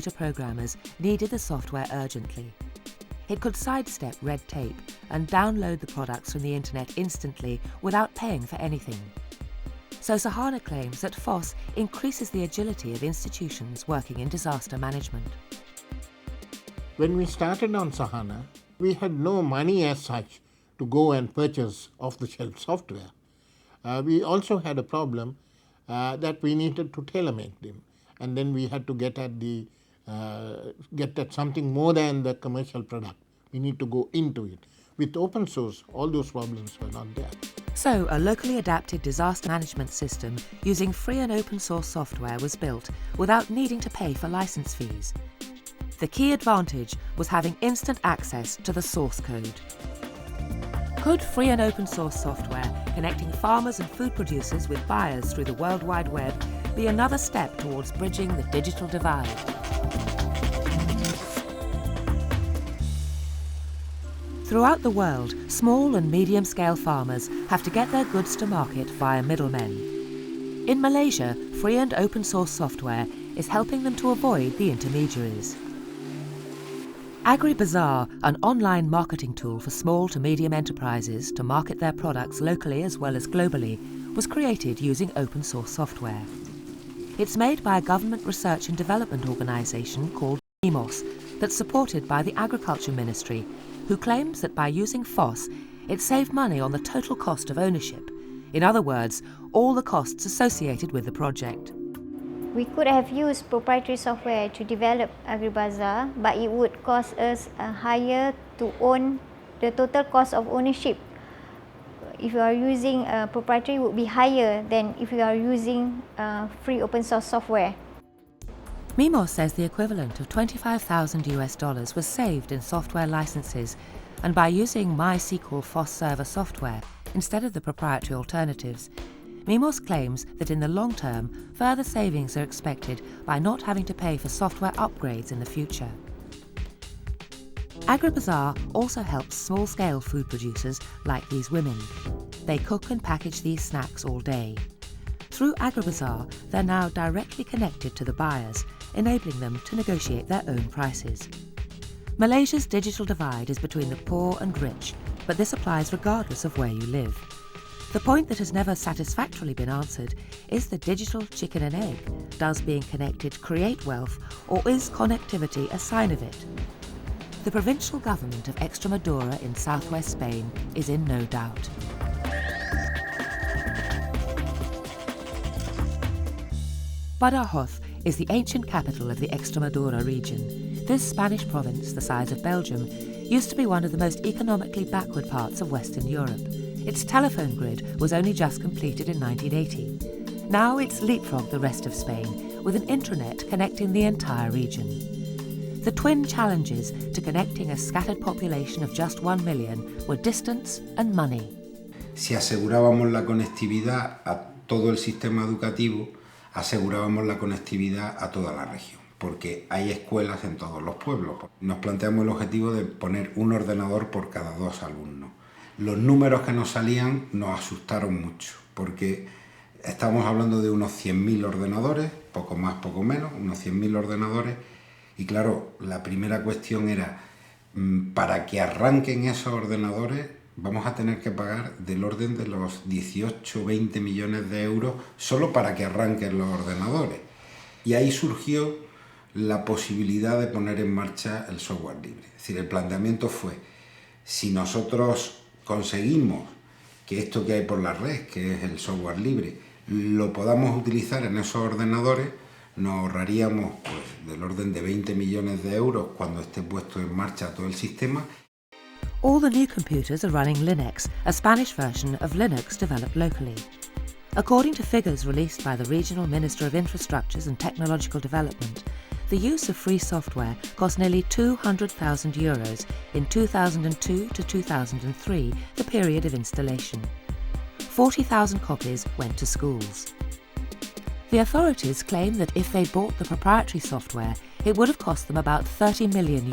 programmers needed the software urgently. It could sidestep red tape and download the products from the internet instantly without paying for anything. So Sahana claims that FOSS increases the agility of institutions working in disaster management. When we started on Sahana, we had no money as such to go and purchase off-the-shelf software. We also had a problem that we needed to tailor-make them, and then we had to get at something more than the commercial product. We need to go into it. With open source, all those problems were not there. So a locally adapted disaster management system using free and open source software was built without needing to pay for license fees. The key advantage was having instant access to the source code. Could free and open source software connecting farmers and food producers with buyers through the World Wide Web be another step towards bridging the digital divide? Throughout the world, small and medium-scale farmers have to get their goods to market via middlemen. In Malaysia, free and open source software is helping them to avoid the intermediaries. AgriBazaar, an online marketing tool for small to medium enterprises to market their products locally as well as globally, was created using open source software. It's made by a government research and development organisation called MIMOS that's supported by the Agriculture Ministry, who claims that by using FOSS, it saved money on the total cost of ownership. In other words, all the costs associated with the project. We could have used proprietary software to develop AgriBazaar, but it would cost us higher to own. The total cost of ownership, if you are using proprietary, would be higher than if you are using free open source software. MIMOS says the equivalent of $25,000 was saved in software licenses, and by using MySQL FOSS server software instead of the proprietary alternatives, MIMOS claims that in the long term, further savings are expected by not having to pay for software upgrades in the future. AgriBazaar also helps small-scale food producers like these women. They cook and package these snacks all day. Through AgriBazaar, they're now directly connected to the buyers, enabling them to negotiate their own prices. Malaysia's digital divide is between the poor and rich, but this applies regardless of where you live. The point that has never satisfactorily been answered is the digital chicken and egg. Does being connected create wealth, or is connectivity a sign of it? The provincial government of Extremadura in southwest Spain is in no doubt. Badajoz is the ancient capital of the Extremadura region. This Spanish province, the size of Belgium, used to be one of the most economically backward parts of Western Europe. Its telephone grid was only just completed in 1980. Now it's leapfrogged the rest of Spain with an intranet connecting the entire region. The twin challenges to connecting a scattered population of just 1 million were distance and money. Si asegurábamos la conectividad a todo el sistema educativo, asegurábamos la conectividad a toda la región, porque hay escuelas en todos los pueblos. Nos planteamos el objetivo de poner un ordenador por cada 2 alumnos. Los números que nos salían nos asustaron mucho, porque estamos hablando de unos 100.000 ordenadores, poco más, poco menos, unos 100.000 ordenadores, y claro, la primera cuestión era, para que arranquen esos ordenadores, vamos a tener que pagar del orden de los 18-20 millones de euros solo para que arranquen los ordenadores. Y ahí surgió la posibilidad de poner en marcha el software libre. Es decir, el planteamiento fue, si nosotros conseguimos que esto que hay por la red, que es el software libre, lo podamos utilizar en esos ordenadores, nos ahorraríamos del orden de 20 millones de euros cuando esté puesto en marcha todo el sistema. All the new computers are running Linux, a Spanish version of Linux developed locally. According to figures released by the Regional Minister of Infrastructures and Technological Development, the use of free software cost nearly €200,000 in 2002 to 2003, the period of installation. 40,000 copies went to schools. The authorities claim that if they bought the proprietary software, it would have cost them about €30 million.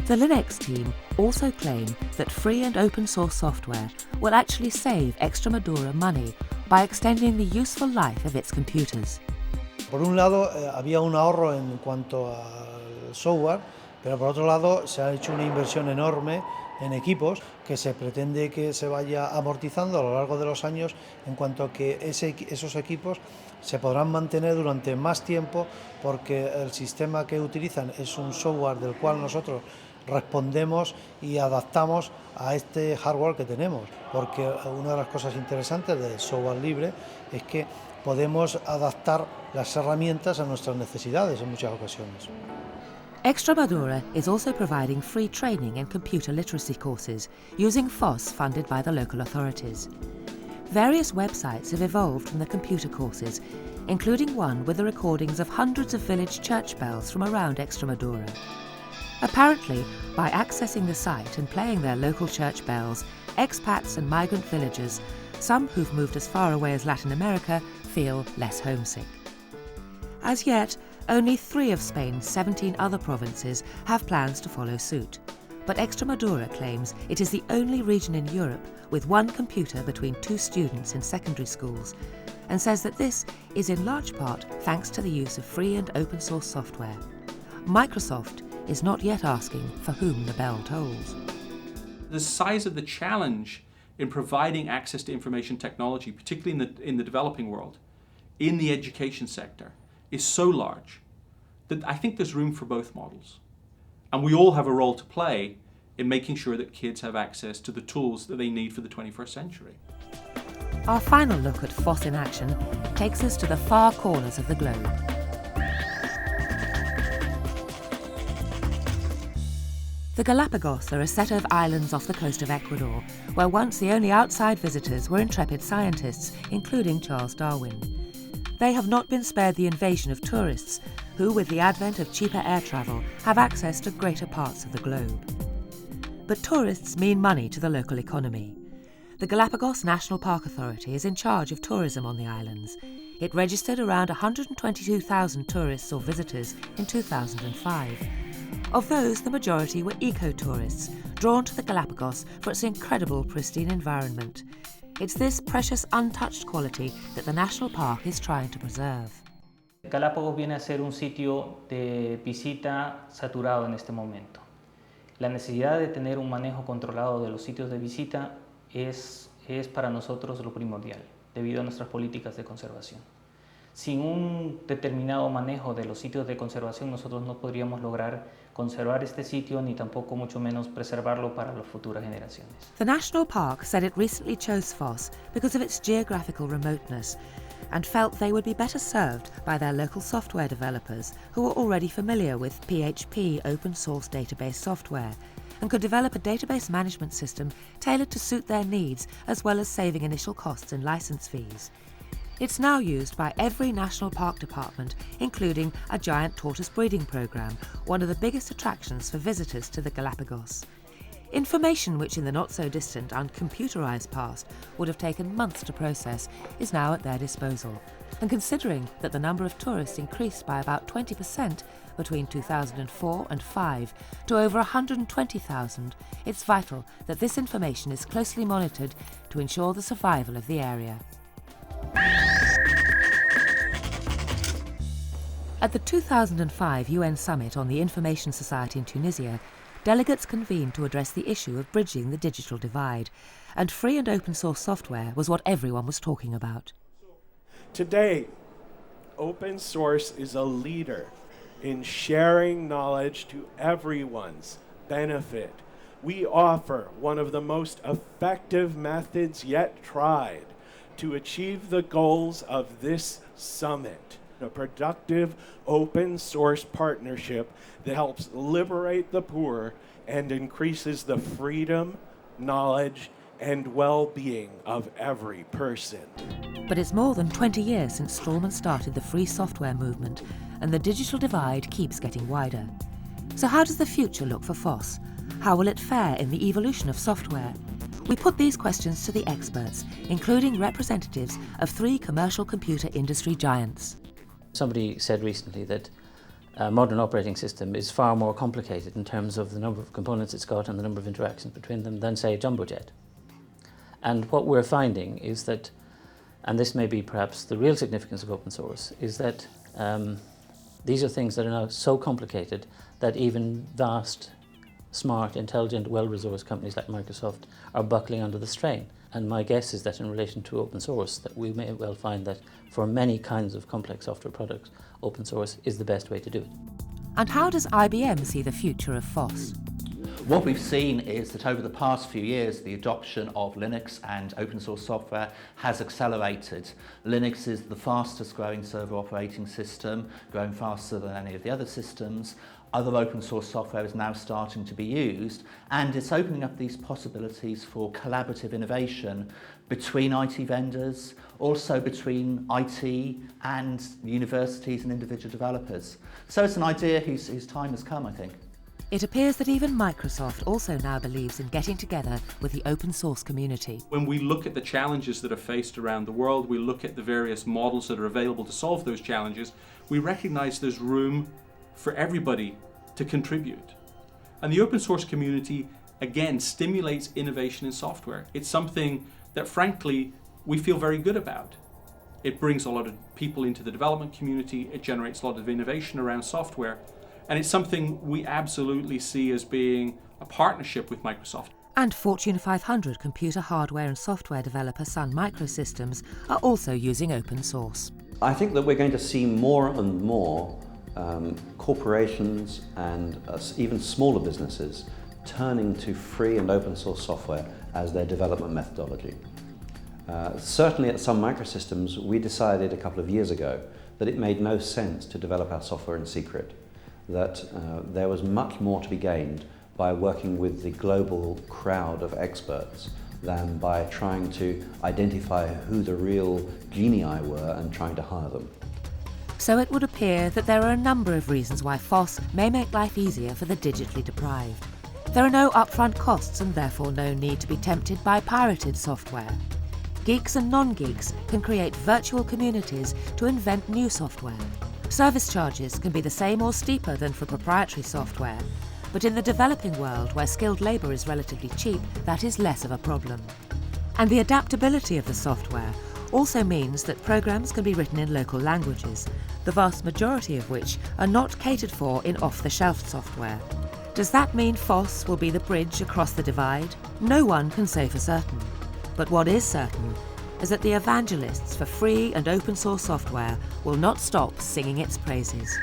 The Linux team also claim that free and open source software will actually save Extremadura money by extending the useful life of its computers. Por un lado, había un ahorro en cuanto al software, pero por otro lado se ha hecho una inversión enorme en equipos que se pretende que se vaya amortizando a lo largo de los años, en cuanto a que esos equipos se podrán mantener durante más tiempo, porque el sistema que utilizan es un software del cual nosotros respondemos y adaptamos a este hardware que tenemos, porque una de las cosas interesantes del software libre es que podemos adaptar las herramientas a nuestras necesidades en muchas ocasiones. Extremadura is also providing free training in computer literacy courses using FOSS funded by the local authorities. Various websites have evolved from the computer courses, including one with the recordings of hundreds of village church bells from around Extremadura. Apparently, by accessing the site and playing their local church bells, expats and migrant villagers, some who've moved as far away as Latin America, feel less homesick. As yet, only 3 of Spain's 17 other provinces have plans to follow suit. But Extremadura claims it is the only region in Europe with 1 computer between 2 students in secondary schools, and says that this is in large part thanks to the use of free and open source software. Microsoft is not yet asking for whom the bell tolls. The size of the challenge in providing access to information technology, particularly in the developing world, in the education sector, is so large that I think there's room for both models. And we all have a role to play in making sure that kids have access to the tools that they need for the 21st century. Our final look at FOSS in action takes us to the far corners of the globe. The Galapagos are a set of islands off the coast of Ecuador, where once the only outside visitors were intrepid scientists, including Charles Darwin. They have not been spared the invasion of tourists, who, with the advent of cheaper air travel, have access to greater parts of the globe. But tourists mean money to the local economy. The Galapagos National Park Authority is in charge of tourism on the islands. It registered around 122,000 tourists or visitors in 2005. Of those, the majority were eco-tourists, drawn to the Galapagos for its incredible pristine environment. It's this precious untouched quality that the national park is trying to preserve. Galápagos viene a ser un sitio de visita saturado en este momento. La necesidad de tener un manejo controlado de los sitios de visita es para nosotros lo primordial, debido a nuestras políticas de conservación. Sin un determinado manejo de los sitios de conservación, nosotros no podríamos lograr conservar este sitio ni tampoco mucho menos preservarlo para las futuras generaciones. The National Park said it recently chose FOSS because of its geographical remoteness and felt they would be better served by their local software developers who were already familiar with PHP open source database software and could develop a database management system tailored to suit their needs as well as saving initial costs and license fees. It's now used by every national park department, including a giant tortoise breeding program, one of the biggest attractions for visitors to the Galapagos. Information which in the not-so-distant and computerised past would have taken months to process is now at their disposal. And considering that the number of tourists increased by about 20% between 2004 and 5 to over 120,000, it's vital that this information is closely monitored to ensure the survival of the area. At the 2005 UN Summit on the Information Society in Tunisia, delegates convened to address the issue of bridging the digital divide, and free and open source software was what everyone was talking about. Today, open source is a leader in sharing knowledge to everyone's benefit. We offer one of the most effective methods yet tried to achieve the goals of this summit. A productive open source partnership that helps liberate the poor and increases the freedom, knowledge, and well-being of every person. But it's more than 20 years since Stallman started the free software movement, and the digital divide keeps getting wider. So how does the future look for FOSS? How will it fare in the evolution of software? We put these questions to the experts, including representatives of 3 commercial computer industry giants. Somebody said recently that a modern operating system is far more complicated in terms of the number of components it's got and the number of interactions between them than, say, a jumbo jet. And what we're finding is that, and this may be perhaps the real significance of open source, is that These are things that are now so complicated that even vast, smart, intelligent, well-resourced companies like Microsoft are buckling under the strain. And my guess is that in relation to open source, that we may well find that for many kinds of complex software products, open source is the best way to do it. And how does IBM see the future of FOSS? What we've seen is that over the past few years, the adoption of Linux and open source software has accelerated. Linux is the fastest growing server operating system, growing faster than any of the other systems. Other open source software is now starting to be used, and it's opening up these possibilities for collaborative innovation between IT vendors, also between IT and universities and individual developers. So it's an idea whose time has come, I think. It appears that even Microsoft also now believes in getting together with the open source community. When we look at the challenges that are faced around the world, we look at the various models that are available to solve those challenges, we recognize there's room for everybody to contribute. And the open source community, again, stimulates innovation in software. It's something that, frankly, we feel very good about. It brings a lot of people into the development community, it generates a lot of innovation around software, and it's something we absolutely see as being a partnership with Microsoft. And Fortune 500 computer hardware and software developer Sun Microsystems are also using open source. I think that we're going to see more and more corporations and even smaller businesses turning to free and open source software as their development methodology. Certainly at Sun Microsystems, we decided a couple of years ago that it made no sense to develop our software in secret, that there was much more to be gained by working with the global crowd of experts than by trying to identify who the real genii were and trying to hire them. So it would appear that there are a number of reasons why FOSS may make life easier for the digitally deprived. There are no upfront costs and therefore no need to be tempted by pirated software. Geeks and non-geeks can create virtual communities to invent new software. Service charges can be the same or steeper than for proprietary software, but in the developing world where skilled labour is relatively cheap, that is less of a problem. And the adaptability of the software also means that programs can be written in local languages, the vast majority of which are not catered for in off-the-shelf software. Does that mean FOSS will be the bridge across the divide? No one can say for certain. But what is certain is that the evangelists for free and open source software will not stop singing its praises.